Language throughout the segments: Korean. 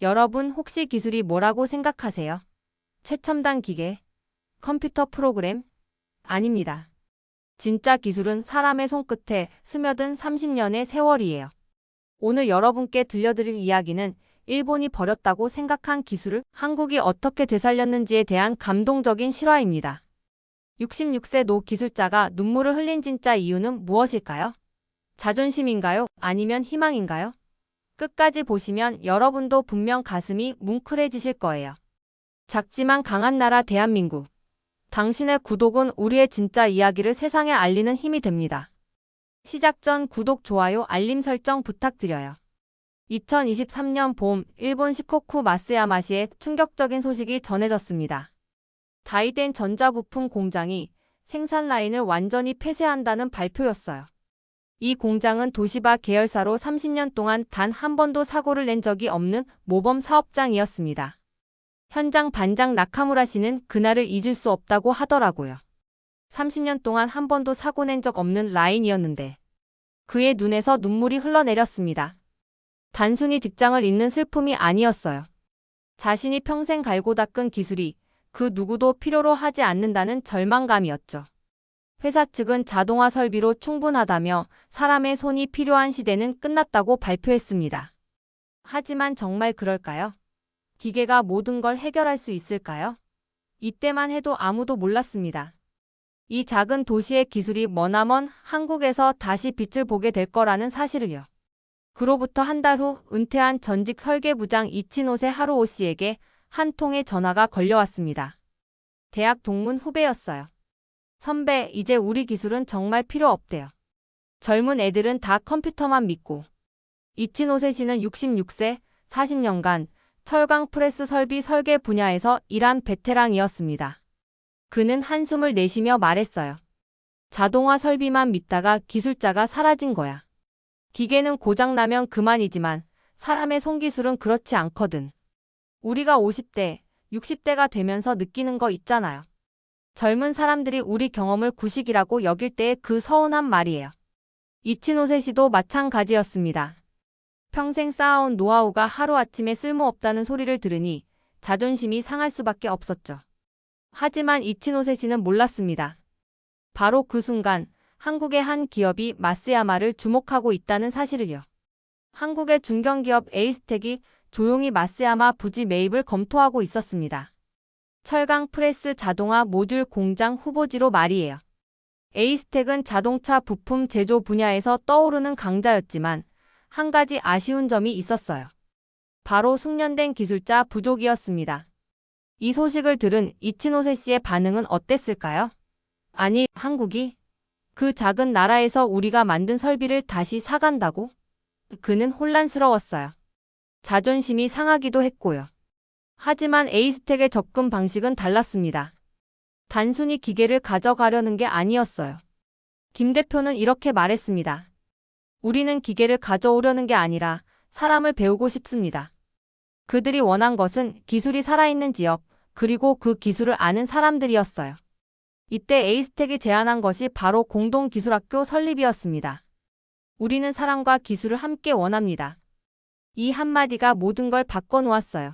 여러분 혹시 기술이 뭐라고 생각하세요? 최첨단 기계, 컴퓨터 프로그램? 아닙니다. 진짜 기술은 사람의 손끝에 스며든 30년의 세월이에요. 오늘 여러분께 들려드릴 이야기는 일본이 버렸다고 생각한 기술을 한국이 어떻게 되살렸는지에 대한 감동적인 실화입니다. 66세 노 기술자가 눈물을 흘린 진짜 이유는 무엇일까요? 자존심인가요? 아니면 희망인가요? 끝까지 보시면 여러분도 분명 가슴이 뭉클해지실 거예요. 작지만 강한 나라 대한민국. 당신의 구독은 우리의 진짜 이야기를 세상에 알리는 힘이 됩니다. 시작 전 구독, 좋아요, 알림 설정 부탁드려요. 2023년 봄, 일본 시코쿠 마쓰야마시에 충격적인 소식이 전해졌습니다. 다이덴 전자부품 공장이 생산 라인을 완전히 폐쇄한다는 발표였어요. 이 공장은 도시바 계열사로 30년 동안 단 한 번도 사고를 낸 적이 없는 모범 사업장이었습니다. 현장 반장 나카무라 씨는 그날을 잊을 수 없다고 하더라고요. 30년 동안 한 번도 사고 낸 적 없는 라인이었는데 그의 눈에서 눈물이 흘러내렸습니다. 단순히 직장을 잃는 슬픔이 아니었어요. 자신이 평생 갈고 닦은 기술이 그 누구도 필요로 하지 않는다는 절망감이었죠. 회사 측은 자동화 설비로 충분하다며 사람의 손이 필요한 시대는 끝났다고 발표했습니다. 하지만 정말 그럴까요? 기계가 모든 걸 해결할 수 있을까요? 이때만 해도 아무도 몰랐습니다. 이 작은 도시의 기술이 머나먼 한국에서 다시 빛을 보게 될 거라는 사실을요. 그로부터 한 달 후 은퇴한 전직 설계부장 이치노세 하루오 씨에게 한 통의 전화가 걸려왔습니다. 대학 동문 후배였어요. 선배, 이제 우리 기술은 정말 필요 없대요. 젊은 애들은 다 컴퓨터만 믿고. 이치노세 씨는 66세, 40년간 철강 프레스 설비 설계 분야에서 일한 베테랑이었습니다. 그는 한숨을 내쉬며 말했어요. 자동화 설비만 믿다가 기술자가 사라진 거야. 기계는 고장나면 그만이지만 사람의 손기술은 그렇지 않거든. 우리가 50대, 60대가 되면서 느끼는 거 있잖아요. 젊은 사람들이 우리 경험을 구식이라고 여길 때의 그 서운한 말이에요. 이치노세 씨도 마찬가지였습니다. 평생 쌓아온 노하우가 하루아침에 쓸모없다는 소리를 들으니 자존심이 상할 수밖에 없었죠. 하지만 이치노세 씨는 몰랐습니다. 바로 그 순간 한국의 한 기업이 마쓰야마를 주목하고 있다는 사실을요. 한국의 중견기업 에이스텍이 조용히 마쓰야마 부지 매입을 검토하고 있었습니다. 철강 프레스 자동화 모듈 공장 후보지로 말이에요. 에이스텍은 자동차 부품 제조 분야에서 떠오르는 강자였지만 한 가지 아쉬운 점이 있었어요. 바로 숙련된 기술자 부족이었습니다. 이 소식을 들은 이치노세 씨의 반응은 어땠을까요? 아니, 한국이? 그 작은 나라에서 우리가 만든 설비를 다시 사간다고? 그는 혼란스러웠어요. 자존심이 상하기도 했고요. 하지만 에이스텍의 접근 방식은 달랐습니다. 단순히 기계를 가져가려는 게 아니었어요. 김 대표는 이렇게 말했습니다. 우리는 기계를 가져오려는 게 아니라 사람을 배우고 싶습니다. 그들이 원한 것은 기술이 살아있는 지역, 그리고 그 기술을 아는 사람들이었어요. 이때 에이스텍이 제안한 것이 바로 공동기술학교 설립이었습니다. 우리는 사람과 기술을 함께 원합니다. 이 한마디가 모든 걸 바꿔놓았어요.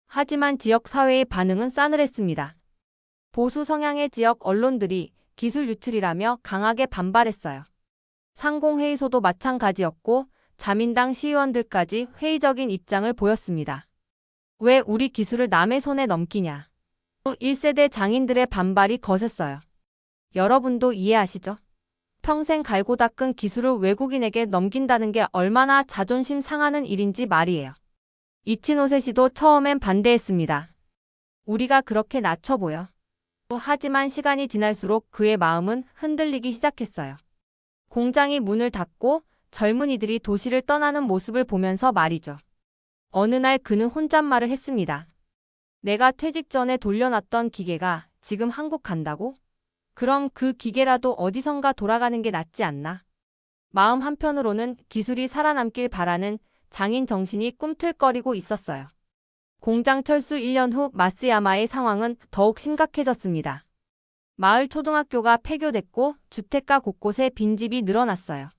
하지만 지역 사회의 반응은 싸늘했습니다. 보수 성향의 지역 언론들이 기술 유출이라며 강하게 반발했어요. 상공회의소도 마찬가지였고 자민당 시의원들까지 회의적인 입장을 보였습니다. 왜 우리 기술을 남의 손에 넘기냐. 1세대 장인들의 반발이 거셌어요. 여러분도 이해하시죠? 평생 갈고 닦은 기술을 외국인에게 넘긴다는 게 얼마나 자존심 상하는 일인지 말이에요. 이치노세 씨도 처음엔 반대했습니다. 우리가 그렇게 낮춰 보여. 하지만 시간이 지날수록 그의 마음은 흔들리기 시작했어요. 공장이 문을 닫고 젊은이들이 도시를 떠나는 모습을 보면서 말이죠. 어느 날 그는 혼잣말을 했습니다. 내가 퇴직 전에 돌려놨던 기계가 지금 한국 간다고? 그럼 그 기계라도 어디선가 돌아가는 게 낫지 않나? 마음 한편으로는 기술이 살아남길 바라는 장인 정신이 꿈틀거리고 있었어요. 공장 철수 1년 후 마쓰야마의 상황은 더욱 심각해졌습니다. 마을 초등학교가 폐교됐고 주택가 곳곳에 빈집이 늘어났어요.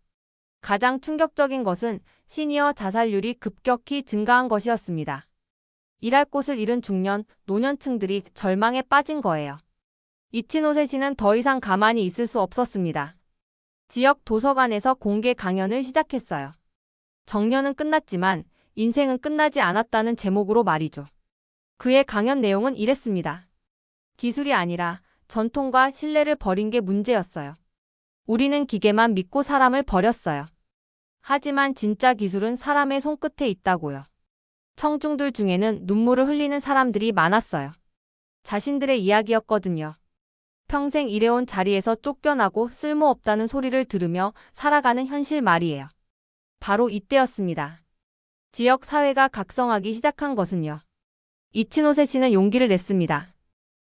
가장 충격적인 것은 시니어 자살률이 급격히 증가한 것이었습니다. 일할 곳을 잃은 중년, 노년층들이 절망에 빠진 거예요. 이치노세시는 더 이상 가만히 있을 수 없었습니다. 지역 도서관에서 공개 강연을 시작했어요. 정년은 끝났지만 인생은 끝나지 않았다는 제목으로 말이죠. 그의 강연 내용은 이랬습니다. 기술이 아니라 전통과 신뢰를 버린 게 문제였어요. 우리는 기계만 믿고 사람을 버렸어요. 하지만 진짜 기술은 사람의 손끝에 있다고요. 청중들 중에는 눈물을 흘리는 사람들이 많았어요. 자신들의 이야기였거든요. 평생 일해온 자리에서 쫓겨나고 쓸모없다는 소리를 들으며 살아가는 현실 말이에요. 바로 이때였습니다. 지역 사회가 각성하기 시작한 것은요. 이치노세시는 용기를 냈습니다.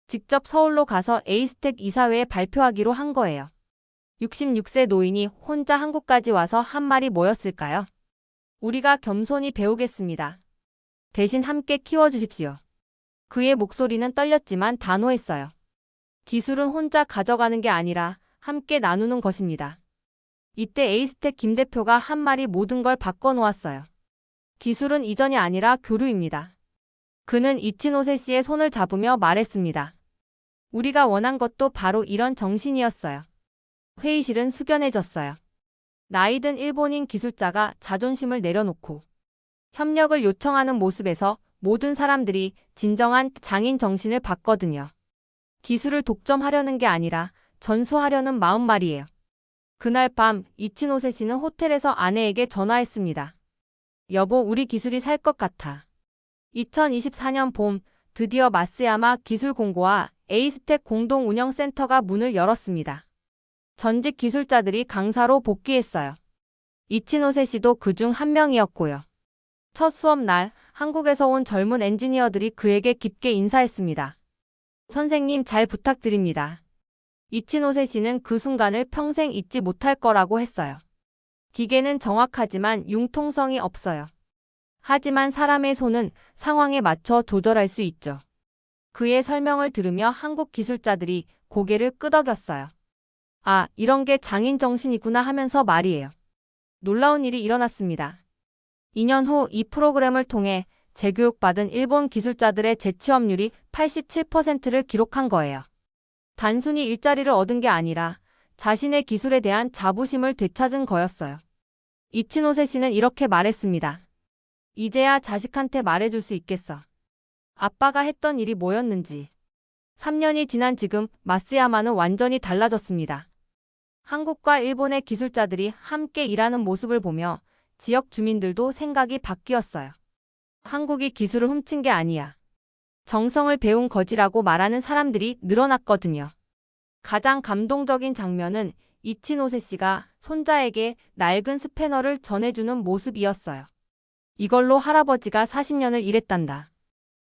직접 서울로 가서 에이스텍 이사회에 발표하기로 한 거예요. 66세 노인이 혼자 한국까지 와서 한 말이 뭐였을까요? 우리가 겸손히 배우겠습니다. 대신 함께 키워주십시오. 그의 목소리는 떨렸지만 단호했어요. 기술은 혼자 가져가는 게 아니라 함께 나누는 것입니다. 이때 에이스텍 김 대표가 한 말이 모든 걸 바꿔놓았어요. 기술은 이전이 아니라 교류입니다. 그는 이치노세시의 손을 잡으며 말했습니다. 우리가 원한 것도 바로 이런 정신이었어요. 회의실은 숙연해졌어요. 나이든 일본인 기술자가 자존심을 내려놓고 협력을 요청하는 모습에서 모든 사람들이 진정한 장인 정신을 봤거든요. 기술을 독점하려는 게 아니라 전수하려는 마음 말이에요. 그날 밤 이치노세시는 호텔에서 아내에게 전화했습니다. 여보, 우리 기술이 살 것 같아. 2024년 봄 드디어 마쓰야마 기술공고와 에이스텍 공동운영센터가 문을 열었습니다. 전직 기술자들이 강사로 복귀했어요. 이치노세시도 그중 한 명이었고요. 첫 수업 날 한국에서 온 젊은 엔지니어들이 그에게 깊게 인사했습니다. 선생님, 잘 부탁드립니다. 이치노세시는 그 순간을 평생 잊지 못할 거라고 했어요. 기계는 정확하지만 융통성이 없어요. 하지만 사람의 손은 상황에 맞춰 조절할 수 있죠. 그의 설명을 들으며 한국 기술자들이 고개를 끄덕였어요. 아, 이런 게 장인 정신이구나 하면서 말이에요. 놀라운 일이 일어났습니다. 2년 후 이 프로그램을 통해 재교육받은 일본 기술자들의 재취업률이 87%를 기록한 거예요. 단순히 일자리를 얻은 게 아니라 자신의 기술에 대한 자부심을 되찾은 거였어요. 이치노세시는 이렇게 말했습니다. 이제야 자식한테 말해줄 수 있겠어. 아빠가 했던 일이 뭐였는지. 3년이 지난 지금 마쓰야마는 완전히 달라졌습니다. 한국과 일본의 기술자들이 함께 일하는 모습을 보며 지역 주민들도 생각이 바뀌었어요. 한국이 기술을 훔친 게 아니야. 정성을 배운 거지라고 말하는 사람들이 늘어났거든요. 가장 감동적인 장면은 이치노세시가 손자에게 낡은 스패너를 전해주는 모습이었어요. 이걸로 할아버지가 40년을 일했단다.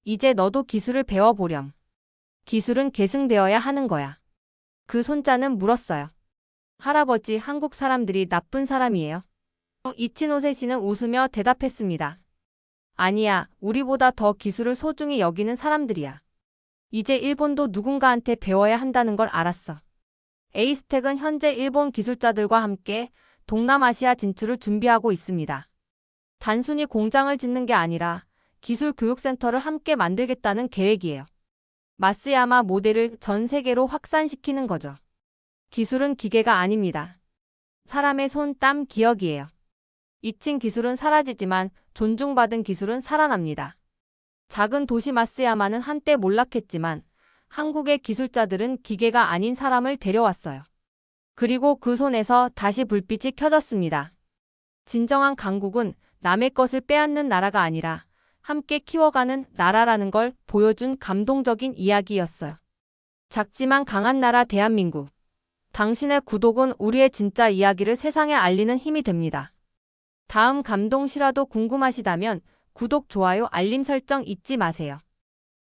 이제 너도 기술을 배워보렴. 기술은 계승되어야 하는 거야. 그 손자는 물었어요. 할아버지, 한국 사람들이 나쁜 사람이에요? 이치노세시는 웃으며 대답했습니다. 아니야, 우리보다 더 기술을 소중히 여기는 사람들이야. 이제 일본도 누군가한테 배워야 한다는 걸 알았어. 에이스텍은 현재 일본 기술자들과 함께 동남아시아 진출을 준비하고 있습니다. 단순히 공장을 짓는 게 아니라 기술 교육센터를 함께 만들겠다는 계획이에요. 마쓰야마 모델을 전 세계로 확산시키는 거죠. 기술은 기계가 아닙니다. 사람의 손, 땀, 기억이에요. 잊힌 기술은 사라지지만 존중받은 기술은 살아납니다. 작은 도시 마쓰야마는 한때 몰락했지만 한국의 기술자들은 기계가 아닌 사람을 데려왔어요. 그리고 그 손에서 다시 불빛이 켜졌습니다. 진정한 강국은 남의 것을 빼앗는 나라가 아니라 함께 키워가는 나라라는 걸 보여준 감동적인 이야기였어요. 작지만 강한 나라 대한민국. 당신의 구독은 우리의 진짜 이야기를 세상에 알리는 힘이 됩니다. 다음 감동 실화도 궁금하시다면 구독, 좋아요, 알림 설정 잊지 마세요.